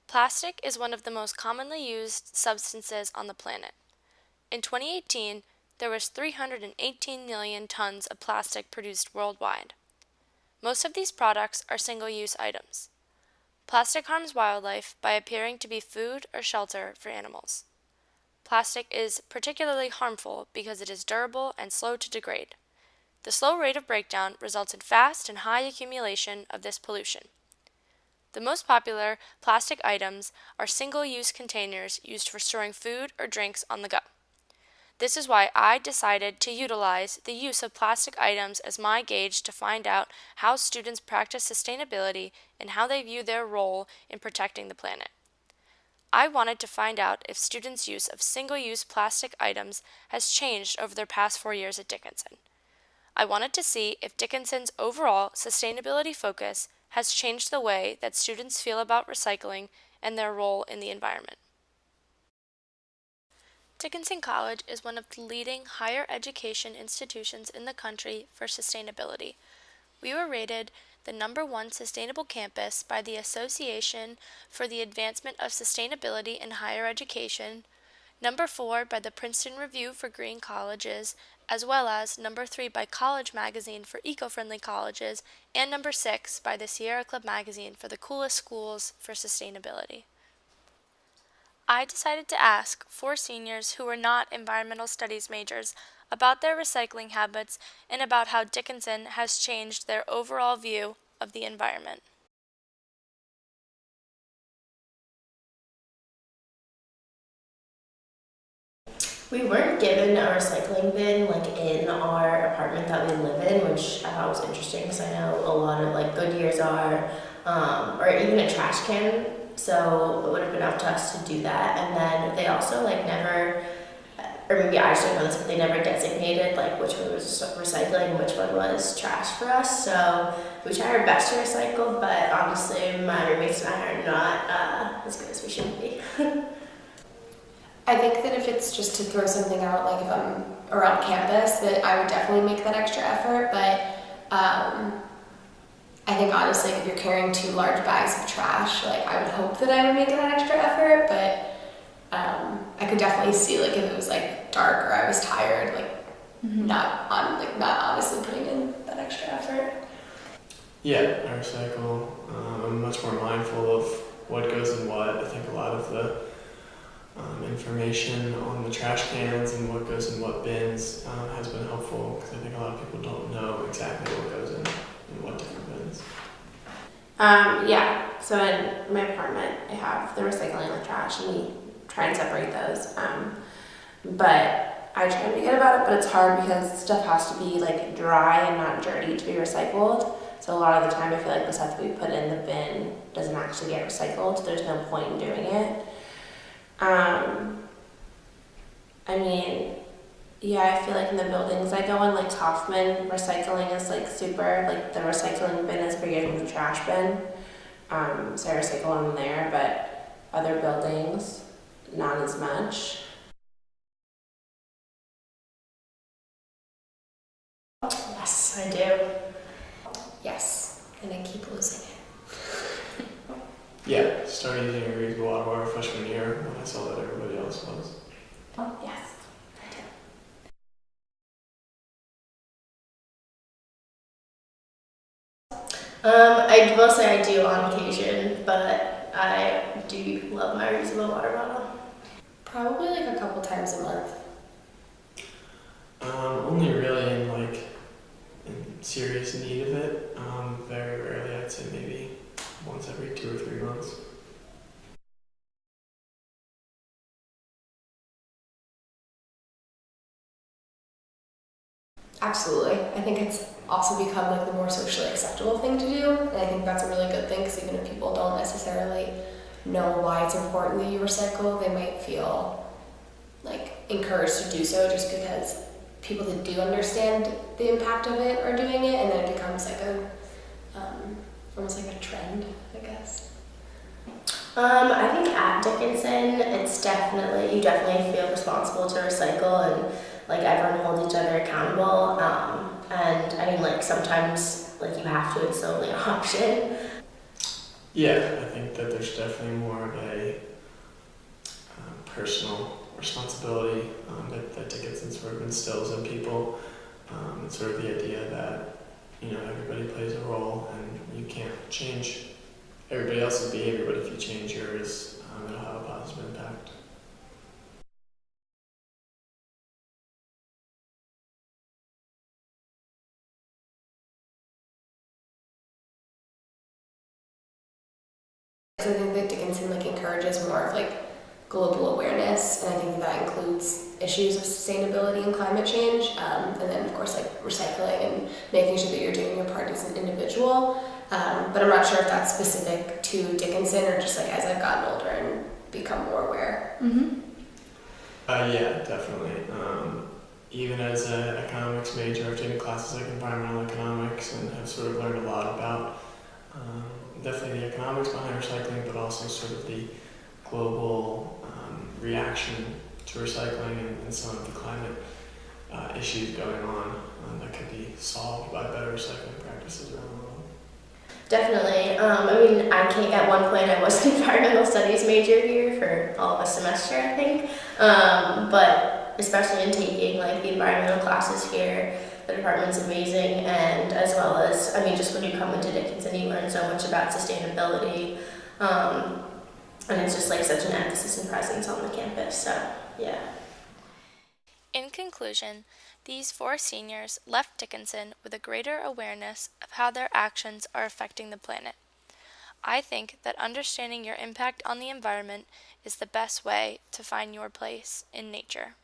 Plastic is one of the most commonly used substances on the planet. In 2018, there was 318 million tons of plastic produced worldwide. Most of these products are single-use items. Plastic harms wildlife by appearing to be food or shelter for animals. Plastic is particularly harmful because it is durable and slow to degrade. The slow rate of breakdown results in fast and high accumulation of this pollution. The most popular plastic items are single-use containers used for storing food or drinks on the go. This is why I decided to utilize the use of plastic items as my gauge to find out how students practice sustainability and how they view their role in protecting the planet. I wanted to find out if students' use of single-use plastic items has changed over their past 4 years at Dickinson. I wanted to see if Dickinson's overall sustainability focus has changed the way that students feel about recycling and their role in the environment. Dickinson College is one of the leading higher education institutions in the country for sustainability. We were rated the #1 sustainable campus by the Association for the Advancement of Sustainability in Higher Education, #4 by the Princeton Review for Green Colleges, as well as #3 by College Magazine for eco-friendly colleges, and #6 by the Sierra Club Magazine for the coolest schools for sustainability. I decided to ask 4 seniors who were not environmental studies majors about their recycling habits and about how Dickinson has changed their overall view of the environment. We weren't given a recycling bin in our apartment that we live in, which I thought was interesting because I know a lot of Goodyears are, or even a trash can. So it would have been up to us to do that. And then they also never, or maybe I just didn't know this, but they never designated which one was recycling and which one was trash for us. So we try our best to recycle, but honestly, my roommates and I are not as good as we should be. I think that if it's just to throw something out, like if I'm around campus, that I would definitely make that extra effort. But I think honestly, if you're carrying 2 large bags of trash, I would hope that I would make that extra effort. But I could definitely see if it was dark or I was tired, not honestly putting in that extra effort. Yeah, I recycle. I'm much more mindful of what goes in what. I think a lot of the information on the trash cans and what goes in what bins has been helpful because I think a lot of people don't know exactly what goes in what different bins. Yeah, so in my apartment I have the recycling and the trash and we try and separate those. But I try to be good about it, but it's hard because stuff has to be dry and not dirty to be recycled. So a lot of the time I feel the stuff that we put in the bin doesn't actually get recycled, so there's no point in doing it. I feel in the buildings I go in, Hoffman, recycling is super, the recycling bin is bigger than the trash bin. So I recycle in there, but other buildings, not as much. Yes, I do. Yes, and I keep losing it. Yeah, started using a reusable water bottle freshman year when I saw that everybody else was. Yes. I will say I do on occasion, but I do love my reusable water bottle. Probably a couple times a month. Only really in serious need of it. Very rarely, I'd say maybe once every 2 or 3 months. Absolutely. I think it's also become the more socially acceptable thing to do, and I think that's a really good thing because even if people don't necessarily know why it's important that you recycle, they might feel encouraged to do so just because people that do understand the impact of it are doing it, and then it becomes almost a trend, I guess. I think at Dickinson, you definitely feel responsible to recycle and everyone holds each other accountable. And sometimes you have to, it's the only option. Yeah, I think that there's definitely more of a personal responsibility that Dickinson sort of instills in people. It's sort of the idea that everybody plays a role, and you can't change everybody else's behavior, but if you change yours, it'll have a positive impact. So I think that Dickinson encourages more of global awareness, and I think that includes issues of sustainability and climate change, and then of course recycling and making sure that you're doing your part as an individual. But I'm not sure if that's specific to Dickinson or just as I've gotten older and become more aware. Mm-hmm. Yeah, definitely. Even as an economics major, I've taken classes like environmental economics and have sort of learned a lot about definitely the economics behind recycling, but also sort of the global reaction to recycling and some of the climate issues going on that could be solved by better recycling practices around the world. Definitely. At one point I was an environmental studies major here for all of a semester, I think. But especially in taking the environmental classes here, the department's amazing, and as well as, just when you come into Dickinson, you learn so much about sustainability, and it's just such an emphasis and presence on the campus, so yeah. In conclusion, these 4 seniors left Dickinson with a greater awareness of how their actions are affecting the planet. I think that understanding your impact on the environment is the best way to find your place in nature.